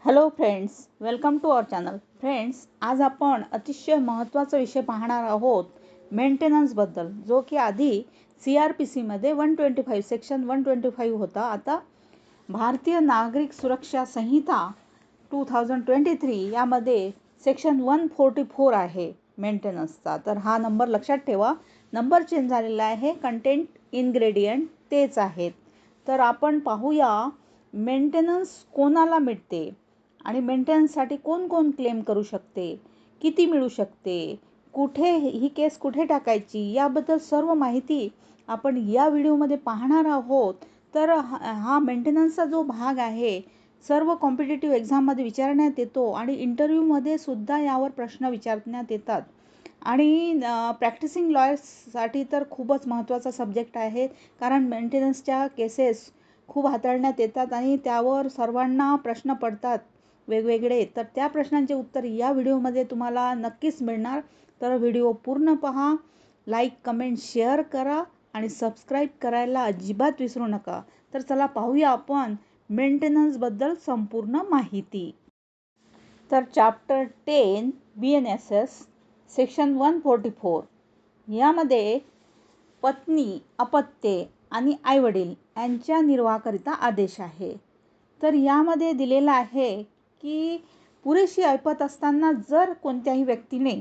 Hello friends, welcome to our channel. Friends, आज आपण अतिशय महत्त्वाचा विषय पाहणार आहोत मेंटेनन्सबद्दल, जो की आधी CRPCमध्ये 125 सेक्शन 125 होता. आता भारतीय नागरिक सुरक्षा संहिता 2023 यामध्ये सेक्शन 144 आहे मेंटेनन्सचा. तर हा नंबर लक्षात ठेवा. नंबर चेंज झालेला आहे, कंटेंट इन्ग्रेडियंट तेच आहेत. तर आपण पाहूया मेंटेनन्स कोणाला मिळते आणि मेंटेनन्ससाठी कोण कोण क्लेम करू शकते, किती मिळू शकते, कुठे ही केस कुठे टाकायची, याबद्दल सर्व माहिती आपण या व्हिडिओमध्ये पाहणार आहोत. तर हा मेंटेनन्सचा जो भाग आहे सर्व कॉम्पिटिटिव्ह एक्झाममध्ये विचारण्यात येतो आणि इंटरव्ह्यूमध्ये सुद्धा यावर प्रश्न विचारण्यात येतात. आणि प्रॅक्टिसिंग लॉयर्ससाठी तर खूपच महत्त्वाचा सब्जेक्ट आहे, कारण मेंटेनन्सच्या केसेस खूप हाताळण्यात येतात आणि त्यावर सर्वांना प्रश्न पडतात वेगवेगळे. तर त्या प्रश्नांचे उत्तर या व्हिडिओमध्ये तुम्हाला नक्कीच मिळणार. तर व्हिडिओ पूर्ण पहा, लाईक, कमेंट, शेअर करा आणि सबस्क्राईब करायला अजिबात विसरू नका. तर चला पाहूया आपण मेंटेनन्सबद्दल संपूर्ण माहिती. तर चॅप्टर 10 BNSS सेक्शन 144 यामध्ये पत्नी, अपत्ये आणि आईवडील यांच्या निर्वाहाकरिता आदेश आहे. तर यामध्ये दिलेलं आहे की पुरेशी ऐपत असताना जर कोणत्याही व्यक्तीने,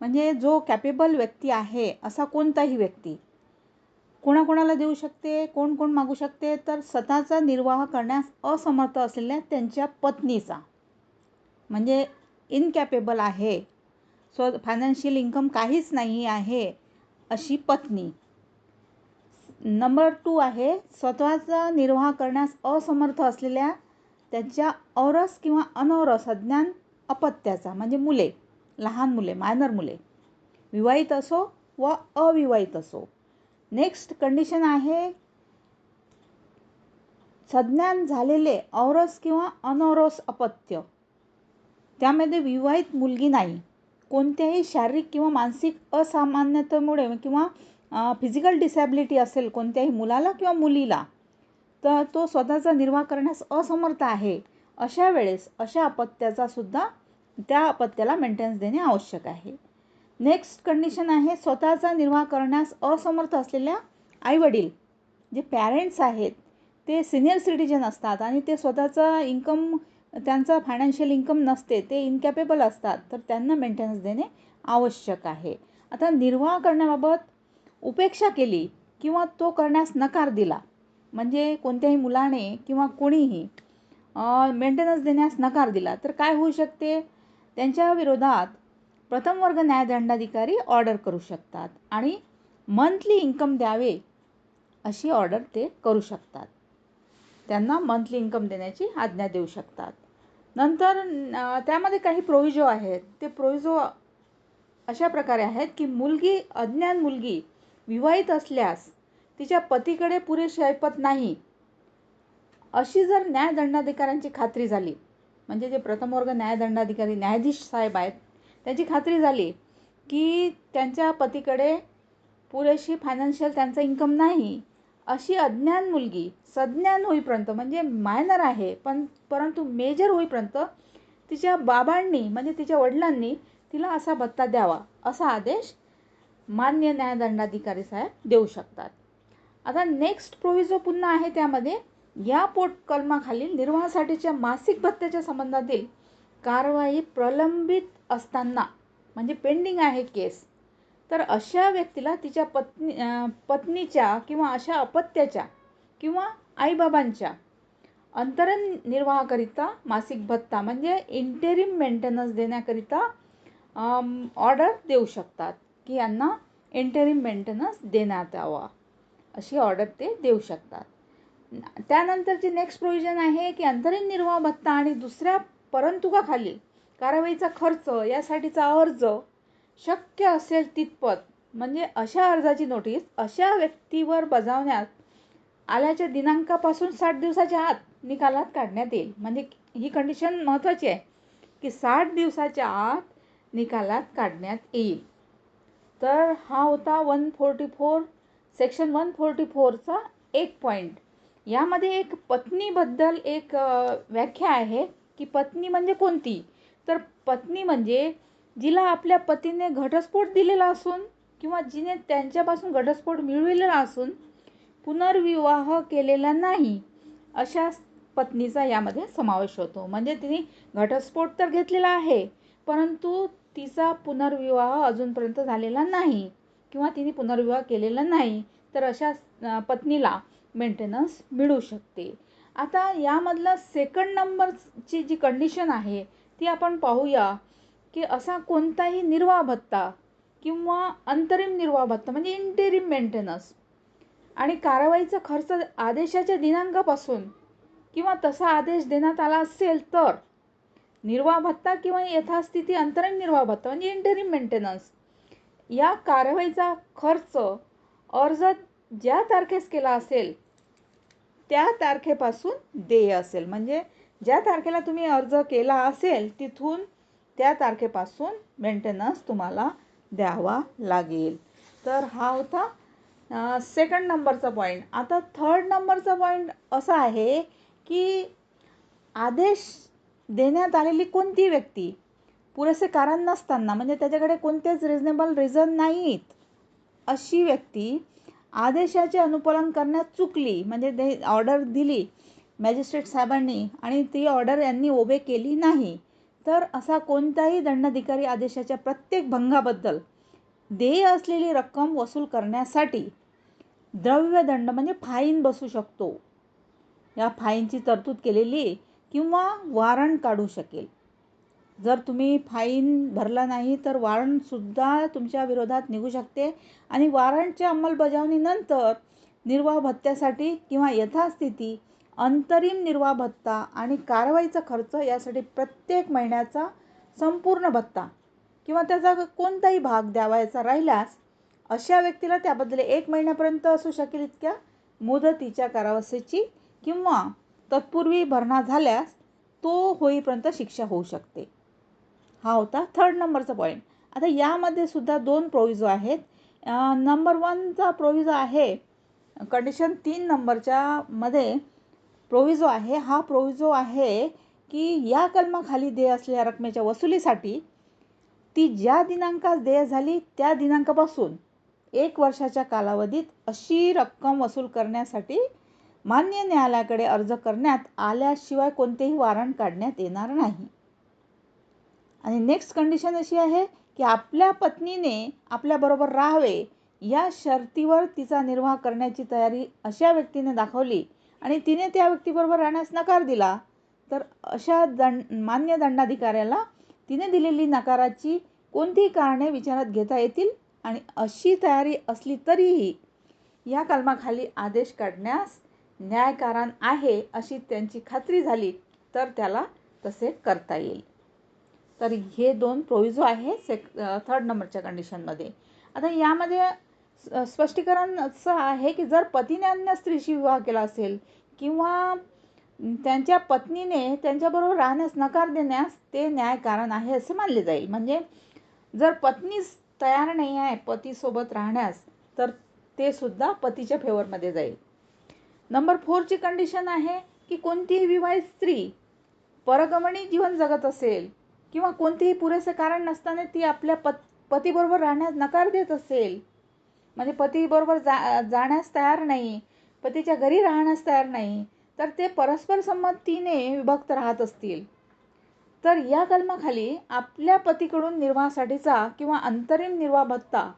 म्हणजे जो कॅपेबल व्यक्ती आहे असा कोणताही व्यक्ती कोणाकोणाला देऊ शकते, कोण कोण मागू शकते, तर स्वतःचा निर्वाह करण्यास असमर्थ असलेल्या त्यांच्या पत्नीचा, म्हणजे इनकॅपेबल आहे, फायनान्शियल इन्कम काहीच नाही आहे अशी पत्नी. नंबर 2 आहे स्वतःचा निर्वाह करण्यास असमर्थ असलेल्या त्याच्या औरस किंवा अनौरस अज्ञान अपत्याचा, म्हणजे मुले, लहान मुले, मायनर मुले, विवाहित असो व अविवाहित असो. नेक्स्ट कंडिशन आहे सज्ञान झालेले औरस किंवा अनौरस अपत्य, त्यामध्ये विवाहित मुलगी नाही, कोणत्याही शारीरिक किंवा मानसिक असामान्यतेमुळे किंवा फिजिकल डिसॅबिलिटी असेल कोणत्याही मुलाला किंवा मुलीला, तर तो स्वतःचा निर्वाह करण्यास असमर्थ आहे, अशा वेळेस अशा अपत्याचा सुद्धा त्या अपत्याला मेंटेनन्स देणे आवश्यक आहे. नेक्स्ट कंडिशन आहे स्वतःचा निर्वाह करण्यास असमर्थ असलेल्या आईवडील, जे पॅरेंट्स आहेत ते सिनियर सिटिझन असतात आणि ते स्वतःचा इन्कम, त्यांचा फायनान्शियल इन्कम नसते, ते इनकॅपेबल असतात, तर त्यांना मेंटेनन्स देणे आवश्यक आहे. आता निर्वाह करण्याबाबत उपेक्षा केली किंवा तो करण्यास नकार दिला, म्हणजे कोणत्याही मुलाने किंवा कोणीही मेंटेनन्स देण्यास नकार दिला, तर काय होऊ शकते, त्यांच्या विरोधात प्रथम वर्ग न्यायदंडाधिकारी ऑर्डर करू शकतात आणि मंथली इन्कम द्यावे अशी ऑर्डर ते करू शकतात. त्यांना मंथली इन्कम देण्याची आज्ञा देऊ शकतात. नंतर त्यामध्ये काही प्रोविजो आहेत. ते प्रोविजो अशा प्रकारे आहेत की मुलगी, अज्ञान मुलगी विवाहित असल्यास तिच्या पतीकडे पुरेशी ऐपत नाही अशी जर न्यायदंडाधिकाऱ्यांची खात्री झाली, म्हणजे जे प्रथम वर्ग न्यायदंडाधिकारी न्यायाधीश साहेब आहेत त्याची खात्री झाली की त्यांच्या पतीकडे पुरेशी फायनान्शियल त्यांचा इन्कम नाही, अशी अज्ञान मुलगी सज्ञान होईपर्यंत, म्हणजे मायनर आहे पण परंतु मेजर होईपर्यंत तिच्या बाबांनी, म्हणजे तिच्या वडिलांनी तिला असा भत्ता द्यावा, असा आदेश मान्य न्यायदंडाधिकारी साहेब देऊ शकतात. आता नेक्स्ट प्रोविजो पुन्हा आहे, त्यामध्ये या पोट कलमाखालील निर्वाहासाठीच्या मासिक भत्त्याच्या संबंधातील कारवाई प्रलंबित असताना, म्हणजे पेंडिंग आहे केस, तर अशा व्यक्तीला तिच्या पत्नीच्या किंवा अशा अपत्याच्या किंवा आईबाबांच्या अंतरण निर्वाहाकरिता मासिक भत्ता, म्हणजे इंटेरिम मेंटेनन्स देण्याकरिता ऑर्डर देऊ शकतात की यांना इंटेरिम मेंटेनन्स देण्यात यावा, अशी ऑर्डर ते देऊ शकतात. त्यानंतरची नेक्स्ट प्रोविजन आहे की अंतरिम निर्वाह भत्ता आणि दुसऱ्या परंतुकाखालील कारवाईचा खर्च यासाठीचा अर्ज शक्य असेल तितपत, म्हणजे अशा अर्जाची नोटीस अशा व्यक्तीवर बजावण्यात आल्याच्या दिनांकापासून 60 दिवसाच्या आत निकालात काढण्यात येईल. म्हणजे ही कंडिशन महत्त्वाची आहे की 60 दिवसाच्या आत निकालात काढण्यात येईल. तर हा होता 144 सेक्शन 144चा एक पॉईंट. यामध्ये एक पत्नीबद्दल एक व्याख्या आहे की पत्नी म्हणजे कोणती, तर पत्नी म्हणजे जिला आपल्या पतीने घटस्फोट दिलेला असून किंवा जिने त्यांच्यापासून घटस्फोट मिळविलेला असून पुनर्विवाह केलेला नाही, अशा पत्नीचा यामध्ये समावेश होतो. म्हणजे तिने घटस्फोट तर घेतलेला आहे, परंतु तिचा पुनर्विवाह अजूनपर्यंत झालेला नाही किंवा तिने पुनर्विवाह केलेला नाही, तर अशा पत्नीला मेंटेनन्स मिळू शकते. आता यामधलं सेकंड नंबरची जी कंडिशन आहे ती आपण पाहूया, की असा कोणताही निर्वाह भत्ता किंवा अंतरिम निर्वाह भत्ता म्हणजे इंटेरिम मेंटेनन्स आणि कारवाईचा खर्च आदेशाच्या दिनांकापासून किंवा तसा आदेश देण्यात आला असेल तर निर्वाह भत्ता किंवा यथास्थिती अंतरिम निर्वाह भत्ता म्हणजे इंटरिम मेंटेनन्स या कारवाईचा खर्च अर्ज ज्या तारखेस केला असेल त्या तारखेपासून देय असेल. म्हणजे ज्या तारखेला तुम्ही अर्ज केला असेल तिथून त्या तारखेपासून मेंटेनन्स तुम्हाला द्यावा लागेल. तर हा होता सेकंड नंबरचा पॉईंट. आता थर्ड नंबरचा पॉईंट असा आहे की आदेश देण्यात आलेली कोणती व्यक्ती पुरेसे कारण नसताना म्हणजे त्याच्याकडे कोणतेच रिजनेबल रिझन नाहीत अशी व्यक्ती आदेशाचे अनुपालन करण्यात चुकली, म्हणजे ऑर्डर दिली मॅजिस्ट्रेट साहेबांनी आणि ती ऑर्डर यांनी ओबे केली नाही, तर असा कोणताही दंडाधिकारी आदेशाच्या प्रत्येक भंगाबद्दल देय असलेली रक्कम वसूल करण्यासाठी द्रव्यदंड म्हणजे फाईन बसू शकतो. या फाईनची तरतूद केलेली किंवा वॉरंट काढू शकेल. जर तुम्ही फाईन भरला नाही तर वॉरंटसुद्धा तुमच्या विरोधात निघू शकते आणि वॉरंटच्या अंमलबजावणीनंतर निर्वाह भत्त्यासाठी किंवा यथास्थिती अंतरिम निर्वाह भत्ता आणि कारवाईचा खर्च यासाठी प्रत्येक महिन्याचा संपूर्ण भत्ता किंवा त्याचा कोणताही भाग द्यावायचा राहिल्यास अशा व्यक्तीला त्याबद्दल 1 महिन्यापर्यंत असू शकेल इतक्या मुदतीच्या कारावासाची किंवा तत्पूर्वी भरणा झाल्यास तो होईपर्यंत शिक्षा होऊ शकते. हा होता थर्ड नंबरचा पॉईंट. आता यामध्ये सुद्धा 2 प्रोविजो आहेत. नंबर 1चा प्रोविजो आहे कंडिशन 3 नंबरच्या मध्ये प्रोविजो आहे. हा प्रोविजो आहे की या कलमाखाली देय असलेल्या रकमेच्या वसुलीसाठी ती ज्या दिनांकास देय झाली त्या दिनांकापासून 1 वर्षाच्या कालावधीत अशी रक्कम वसूल करण्यासाठी मान्य न्यायालयाकडे अर्ज करण्यात आल्याशिवाय कोणतेही वॉरंट काढण्यात येणार नाही. आणि नेक्स्ट कंडिशन अशी आहे की आपल्या पत्नीने आपल्याबरोबर राहावे या शर्तीवर तिचा निर्वाह करण्याची तयारी अशा व्यक्तीने दाखवली आणि तिने त्या व्यक्तीबरोबर राहण्यास नकार दिला तर अशा मान्य दंडाधिकाऱ्याला तिने दिलेली नकाराची कोणतीही कारणे विचारात घेता येतील आणि अशी तयारी असली तरीही या कलमाखाली आदेश काढण्यास न्यायकारण आहे अशी त्यांची खात्री झाली तर त्याला तसे करता येईल. तर हे 2 प्रोविजो आहे थर्ड नंबरच्या कंडिशनमध्ये. आता यामध्ये स्पष्टीकरण असं आहे की जर पतीने अन्य स्त्रीशी विवाह केला असेल किंवा त्यांच्या पत्नीने त्यांच्याबरोबर राहण्यास नकार देण्यास ते न्यायकारण आहे असे मानले जाईल. म्हणजे जर पत्नीच तयार नाही आहे पतीसोबत राहण्यास तर ते सुद्धा पतीच्या फेवरमध्ये जाईल. नंबर 4ची कंडिशन आहे की कोणतीही विवाहित स्त्री परगमनी जीवन जगत असेल किंवा कोणतेही पुरेसे कारण नसताना ती आपल्या पतीबरोबर राहण्यास नकार देत असेल, म्हणजे पतीबरोबर जाण्यास तयार नाही, पतीच्या घरी राहण्यास तयार नाही, तर ते परस्पर संमतीने विभक्त राहत असतील तर या कलमाखाली आपल्या पतीकडून निर्वाहासाठीचा किंवा अंतरिम निर्वाह भत्ता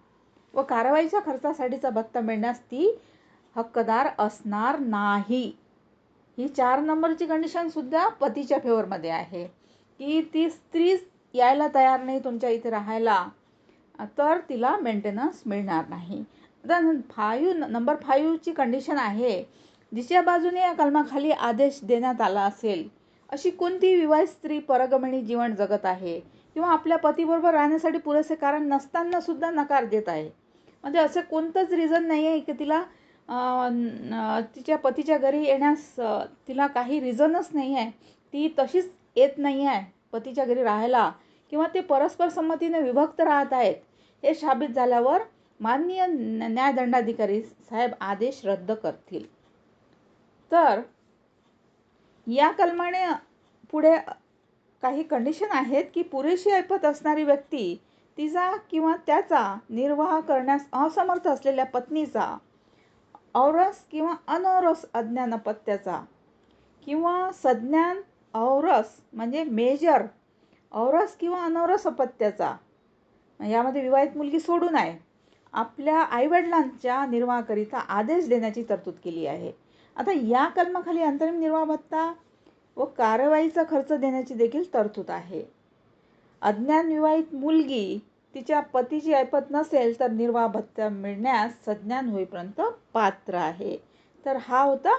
व कारवाईच्या खर्चासाठीचा भत्ता मिळण्यास ती हक्कदार असणार नाही. ही 4 नंबरची कंडिशन सुद्धा पतीच्या फेवरमध्ये आहे की ती स्त्री यायला तयार नाही तुमच्या इथे राहायला तर तिला मेंटेनन्स मिळणार नाही. नंबर 5ची कंडिशन आहे जिच्या बाजूने या कलमाखाली आदेश देण्यात आला असेल अशी कोणती विवाहित स्त्री परगमनी जीवन जगत आहे किंवा आपल्या पतीबरोबर राहण्यासाठी पुरेसे कारण नसताना सुद्धा नकार देत आहे. म्हणजे असं कोणतंच रिझन नाही आहे की तिला तिच्या पतीच्या घरी येण्यास तिला काही रिझनच नाही आहे, ती तशीच येत नाही आहे पतीच्या घरी राहायला किंवा ते परस्पर संमतीने विभक्त राहत आहेत हे साबित झाल्यावर माननीय न्यायदंडाधिकारी साहेब आदेश रद्द करतील. तर या कलमाने पुढे काही कंडिशन आहेत की पुरेशी ऐपत असणारी व्यक्ती तिचा किंवा त्याचा निर्वाह करण्यास असमर्थ असलेल्या पत्नीचा औरस किंवा अनौरस अज्ञान अपत्याचा किंवा सज्ञान औरस म्हणजे मेजर औरस किंवा अनौरस अपत्याचा, यामध्ये विवाहित मुलगी सोडून आहे, आपल्या आईवडिलांच्या निर्वाहाकरिता आदेश देण्याची तरतूद केली आहे. आता या कलमाखाली अंतरिम निर्वाह भत्ता व कारवाईचा खर्च देण्याची देखील तरतूद आहे. अज्ञान विवाहित मुलगी तिच्या पतीची ऐपत नसेल तर निर्वाह भत्ता मिळण्यास सज्ञान होईपर्यंत पात्र आहे. तर हा होता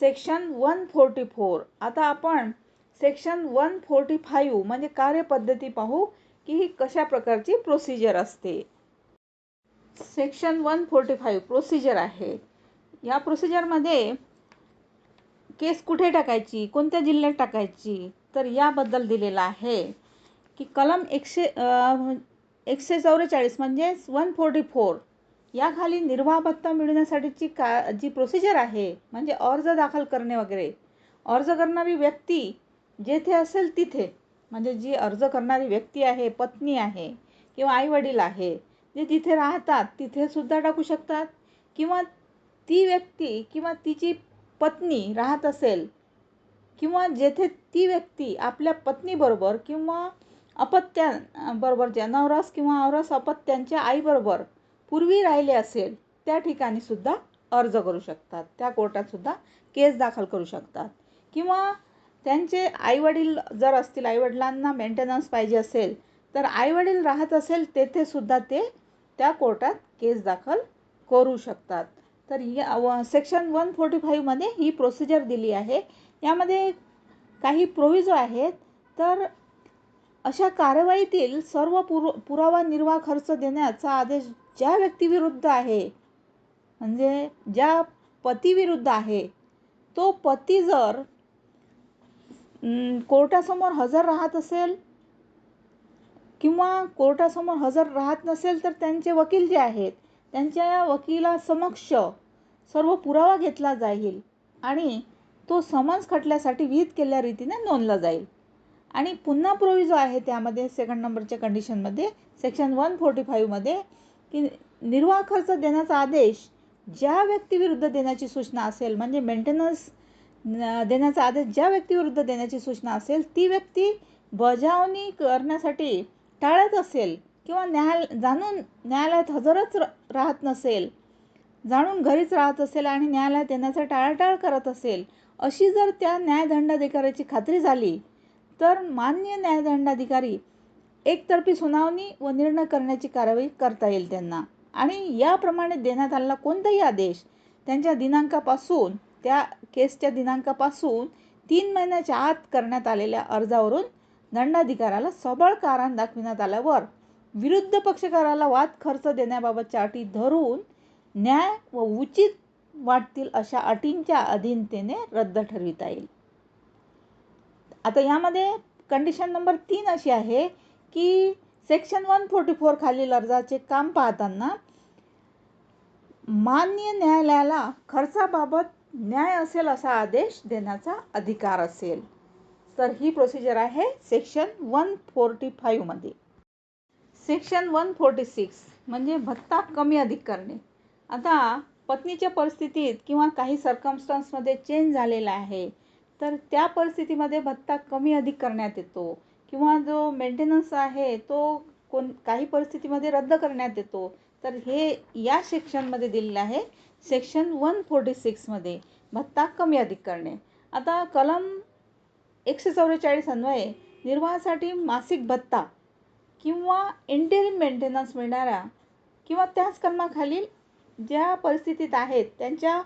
सेक्शन 144. आता आपण सेक्शन 145 म्हणजे कार्यपद्धती पाहू की ही कशा प्रकारची प्रोसिजर असते. सेक्शन 145 प्रोसिजर आहे. या प्रोसिजरमध्ये केस कुठे टाकायची, कोणत्या जिल्ह्यात टाकायची, तर याबद्दल दिलेलं आहे की कलम 144 म्हणजे 144 याखाली निर्वाह भत्ता मिळवण्यासाठीची जी प्रोसिजर आहे म्हणजे अर्ज दाखल करणे वगैरे, अर्ज करणारी व्यक्ती जेथे असेल तिथे, म्हणजे जी अर्ज करणारी व्यक्ती आहे, पत्नी आहे किंवा आईवडील आहे, जे तिथे राहतात तिथे सुद्धा टाकू शकतात, किंवा ती व्यक्ती किंवा तिची पत्नी राहत असेल किंवा जेथे ती व्यक्ती आपल्या पत्नीबरोबर किंवा अपत्यांबरोबर, अनौरस किंवा औरस अपत्यांच्या आईबरोबर पूर्वी राहिले असेल त्या ठिकाणी सुद्धा अर्ज करू शकतात, त्या कोर्टात सुद्धा केस दाखल करू शकतात. किंवा त्यांचे आईवडील जर असतील, आईवडिलांना मेंटेनन्स पाहिजे असेल तर आईवडील राहत असेल तेथे सुद्धा ते त्या कोर्टात केस दाखल करू शकतात. तर या सेक्शन 145 मध्ये ही प्रोसिजर दिली आहे. यामध्ये काही प्रोव्हिजो आहेत. तर अशा कारवाईतील सर्व पुरावा निर्वाह खर्च देण्याचा आदेश ज्या व्यक्तीविरुद्ध आहे, म्हणजे ज्या पतीविरुद्ध आहे, तो पती जर कोर्टासमोर हजर राहत असेल किंवा कोर्टासमोर हजर राहत नसेल तर त्यांचे वकील जे आहेत त्यांच्या वकिलासमक्ष सर्व पुरावा घेतला जाईल आणि तो समन्स खटल्यासाठी विहित केलेल्या रीतीने नोंदला जाईल. आणि पुन्हा प्रोव्हिजो आहे त्यामध्ये सेकंड नंबरच्या कंडिशनमध्ये सेक्शन 145 मध्ये की निर्वाह खर्च देण्याचा आदेश ज्या व्यक्तीविरुद्ध देण्याची सूचना असेल, म्हणजे मेंटेनन्स देण्याचा आदेश ज्या व्यक्तीविरुद्ध देण्याची सूचना असेल ती व्यक्ती बजावणी करण्यासाठी टाळत असेल किंवा जाणून न्यायालयात हजरच राहत नसेल, जाणून घरीच राहत असेल आणि न्यायालयात येण्याचा टाळाटाळ करत असेल, अशी जर त्या न्यायदंडाधिकाऱ्याची खात्री झाली तर मान्य न्यायदंडाधिकारी एकतर्फी सुनावणी व निर्णय करण्याची कारवाई करता येईल त्यांना. आणि याप्रमाणे देण्यात आलेला कोणताही आदेश त्यांच्या दिनांकापासून, त्या केसच्या दिनांकापासून 3 महिन्याच्या आत करण्यात आलेल्या अर्जावरून दंडाधिकाऱ्याला सबळ कारण दाखविण्यात आल्यावर विरुद्ध पक्षकाराला वाद खर्च देण्याबाबतच्या अटी धरून न्याय व उचित वाटतील अशा अटींच्या अधीनतेने रद्द ठरविता येईल. आता यामध्ये कंडिशन नंबर 3 अशी आहे की सेक्शन 144 खालील अर्जाचे काम पाहताना मान्य न्यायालयाला खर्चाबाबत न्याय असेल असा आदेश देण्याचा अधिकार असेल. तर ही प्रोसिजर आहे सेक्शन 145 मध्ये. सेक्शन 146 म्हणजे भत्ता कमी अधिक करणे. आता पत्नीच्या परिस्थितीत किंवा काही सर्कमस्टन्समध्ये चेंज झालेला आहे तर त्या परिस्थितीमध्ये भत्ता कमी अधिक करण्यात येतो किंवा जो मेंटेनन्स आहे तो काही परिस्थितीमध्ये रद्द करण्यात येतो. तर हे या सेक्शनमध्ये दिलेलं आहे, सेक्शन 146 मध्ये भत्ता कमी अधिक करणे. आता कलम 144 अन्वये निर्वाहासाठी मासिक भत्ता किंवा इंटेरिम मेंटेनन्स मिळणाऱ्या किंवा त्याच कलमाखालील ज्या परिस्थितीत आहेत त्यांच्या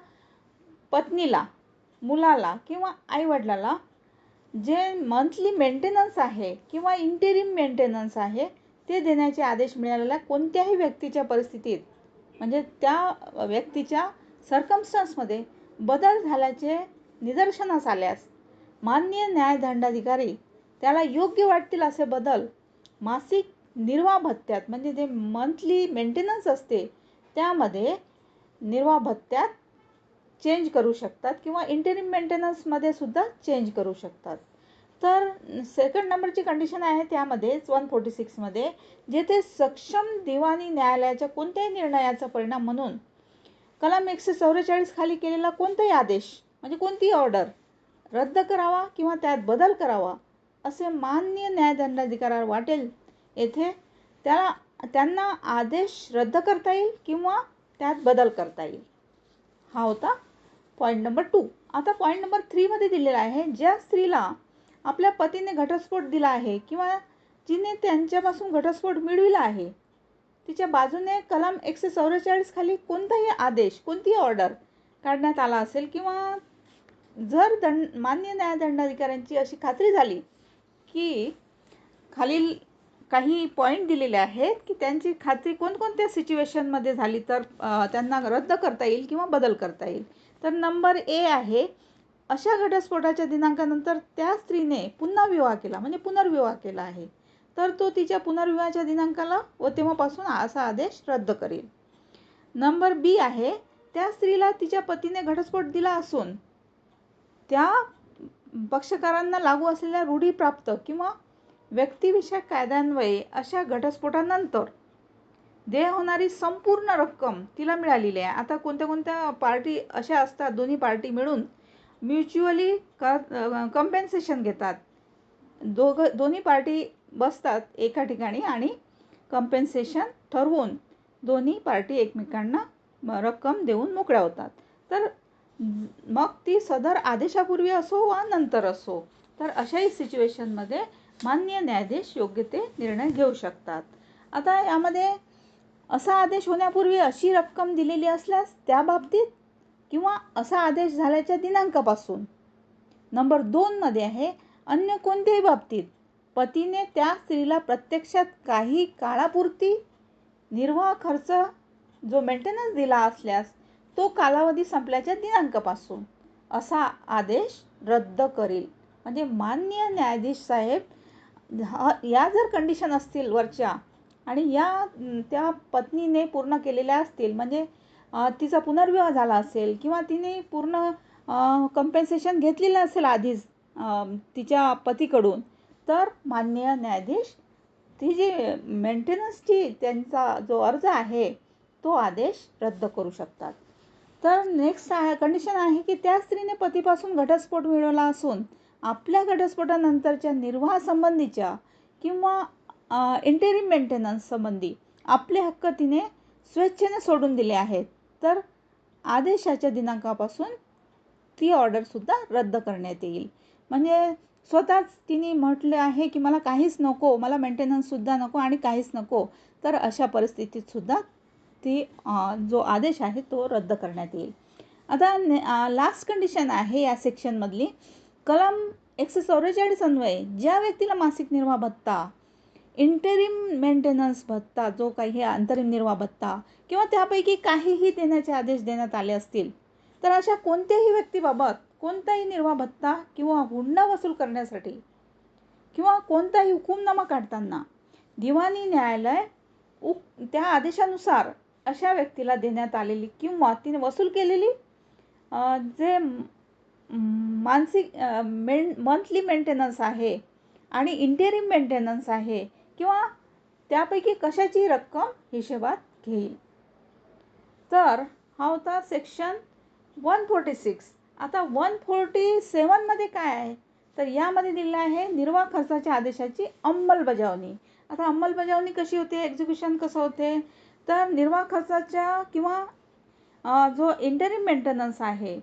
पत्नीला, मुलाला किंवा आईवडिलाला जे मंथली मेंटेनन्स आहे किंवा इंटेरिम मेंटेनन्स आहे ते देण्याचे आदेश मिळालेल्या कोणत्याही व्यक्तीच्या परिस्थितीत, म्हणजे त्या व्यक्तीच्या सर्कमस्टन्समध्ये बदल झाल्याचे निदर्शनास आल्यास मान्य न्यायदंडाधिकारी त्याला योग्य वाटतील असे बदल मासिक निर्वाह भत्त्यात, म्हणजे जे मंथली मेंटेनन्स असते त्यामध्ये निर्वाह भत्त्यात चेंज करू शकतात किंवा इंटेरिम मेंटेनन्समध्ये सुद्धा चेंज करू शकतात. तर सेकंड नंबरची कंडिशन आहे त्यामध्येच 146 मध्ये, जेथे सक्षम दिवाणी न्यायालयाच्या कोणत्याही निर्णयाचा परिणाम म्हणून कलम 144 खाली केलेला कोणताही आदेश म्हणजे कोणतीही ऑर्डर रद्द करावा किंवा त्यात बदल करावा असे मान्य न्यायदंडाधिकाऱ्याला वाटेल, येथे त्यांना आदेश रद्द करता येईल किंवा त्यात बदल करता येईल. हा होता पॉईंट नंबर 2. आता पॉईंट नंबर 3 मध्ये दिलेला आहे, ज्या स्त्रीला आपल्या पतीने घटस्फोट दिला आहे किंवा जिने त्यांच्यापासून घटस्फोट मिळविला आहे, तिच्या बाजूने कलम 144 खाली कोणताही आदेश, कोणतीही ऑर्डर काढण्यात आला असेल किंवा जर मान्य न्यायदंडाधिकाऱ्यांची अशी खात्री झाली की खालील काही पॉईंट दिलेले आहेत की त्यांची खात्री कोणकोणत्या सिच्युएशनमध्ये झाली तर त्यांना रद्द करता येईल किंवा बदल करता येईल. तर नंबर ए आहे, अशा घटस्फोटाच्या दिनांकानंतर त्या स्त्रीने पुन्हा विवाह केला म्हणजे पुनर्विवाह केला आहे, तर तो तिच्या पुनर्विवाहाच्या दिनांकाला व तेव्हापासून असा आदेश रद्द करेल. नंबर बी आहे, त्या स्त्रीला तिच्या पतीने घटस्फोट दिला असून त्या पक्षकारांना लागू असलेल्या रूढीप्राप्त किंवा व्यक्तिविषयक कायद्यान्वये अशा घटस्फोटानंतर देय होणारी संपूर्ण रक्कम तिला मिळालेली आहे. आता कोणत्या कोणत्या पार्टी अशा असतात, दोन्ही पार्टी मिळून म्युच्युअली कंपेन्सेशन घेतात. दोन्ही पार्टी बसतात एका ठिकाणी आणि कंपेन्सेशन ठरवून दोन्ही पार्टी एकमेकांना रक्कम देऊन मोकळ्या होतात. तर मग ती सदर आदेशापूर्वी असो वा नंतर असो, तर अशाही सिच्युएशनमध्ये मान्य न्यायाधीश योग्य ते निर्णय घेऊ शकतात. आता यामध्ये असा आदेश होण्यापूर्वी अशी रक्कम दिलेली असल्यास त्या बाबतीत किंवा असा आदेश झाल्याच्या दिनांकापासून. नंबर 2 मध्ये आहे, अन्य कोणत्याही बाबतीत पतीने त्या स्त्रीला प्रत्यक्षात काही काळापुरती निर्वाह खर्च जो मेंटेनन्स दिला असल्यास तो कालावधी संपल्याच्या दिनांकापासून असा आदेश रद्द करेल. म्हणजे मान्य न्यायाधीश साहेब या जर कंडिशन असतील वरच्या आणि या त्या पत्नीने पूर्ण केलेल्या असतील, म्हणजे तिचा पुनर्विवाह झाला असेल किंवा तिने पूर्ण कंपेन्सेशन घेतलेलं असेल आधीच तिच्या पतीकडून, तर मान्य न्यायाधीश ती जी मेंटेनन्सची त्यांचा जो अर्ज आहे तो आदेश रद्द करू शकतात. तर नेक्स्ट कंडिशन आहे की त्या स्त्रीने पतीपासून घटस्फोट मिळवला असून आपल्या घटस्फोटानंतरच्या निर्वाहासंबंधीच्या किंवा इंटेरिम मेंटेनन्स संबंधी आपले हक्क तिने स्वेच्छेने सोडून दिले आहेत, तर आदेशाच्या दिनांकापासून ती ऑर्डरसुद्धा रद्द करण्यात येईल. म्हणजे स्वतःच तिने म्हटले आहे की मला काहीच नको, मला मेंटेनन्ससुद्धा नको आणि काहीच नको, तर अशा परिस्थितीतसुद्धा ती जो आदेश आहे तो रद्द करण्यात येईल. आता लास्ट कंडिशन आहे या सेक्शनमधली, कलम 144 अन्वये ज्या व्यक्तीला मासिक निर्वाह भत्ता, इंटरिम मेंटेनन्स भत्ता, जो काही अंतरिम निर्वाह भत्ता किंवा त्यापैकी काहीही देण्याचे आदेश देण्यात आले असतील, तर अशा कोणत्याही व्यक्तीबाबत कोणताही निर्वाह भत्ता किंवा हुंडा वसूल करण्यासाठी किंवा कोणताही हुकूमनामा काढताना दिवाणी न्यायालय त्या आदेशानुसार अशा व्यक्तीला देण्यात आलेली किंवा तिने वसूल केलेली जे मानसिक मंथली मेंटेनन्स आहे आणि इंटेरिम मेंटेनन्स आहे किंवा त्यापैकी कशाची रक्कम हिशेबात घेईल. तर हा होता सेक्शन 146. आता 147 मध्ये काय आहे, तर यामध्ये दिलेलं आहे निर्वाह खर्चाच्या आदेशाची अंमलबजावणी. आता अंमलबजावणी कशी होते, एक्झिक्युशन कसं होते, तर निर्वाह खर्चाच्या किंवा जो इंटरिम मेंटेनन्स आहे,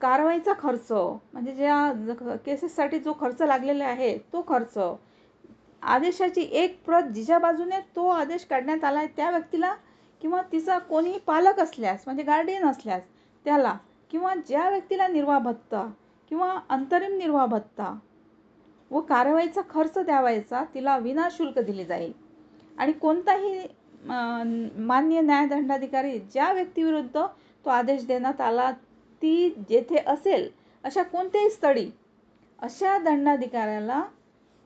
कारवाईचा खर्च म्हणजे ज्या केसेससाठी जो खर्च लागलेला आहे तो खर्च, आदेशाची एक प्रत जिच्या बाजूने तो आदेश काढण्यात आला आहे त्या व्यक्तीला किंवा तिचा कोणी पालक असल्यास म्हणजे गार्डियन असल्यास त्याला, किंवा ज्या व्यक्तीला निर्वाह भत्ता किंवा अंतरिम निर्वाह भत्ता व कारवाईचा खर्च द्यावायचा तिला विनाशुल्क दिली जाईल. आणि कोणताही मान्य न्यायदंडाधिकारी ज्या व्यक्तीविरुद्ध तो आदेश देण्यात आला ती जेथे असेल अशा कोणत्याही स्थळी अशा दंडाधिकाऱ्याला,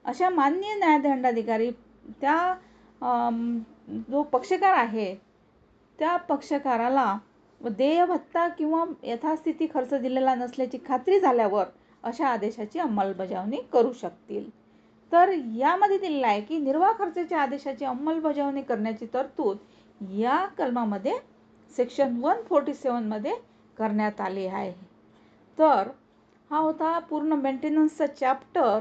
अशा मान्य न्यायदंडाधिकारी त्या जो पक्षकार आहे त्या पक्षकाराला देय भत्ता किंवा यथास्थिती खर्च दिलेला नसल्याची खात्री झाल्यावर अशा आदेशाची अंमलबजावणी करू शकतील. तर यामध्ये दिलेलं आहे की निर्वाह खर्चाच्या आदेशाची अंमलबजावणी करण्याची तरतूद या कलमामध्ये सेक्शन 147 मध्ये करण्यात आली आहे. तर हा होता पूर्ण मेंटेनन्सचा चॅप्टर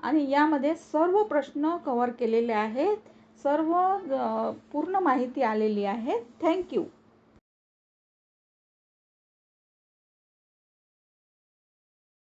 आणि यामध्ये सर्व प्रश्न कव्हर केलेले आहेत. सर्व पूर्ण माहिती आलेली आहे. थँक्यू.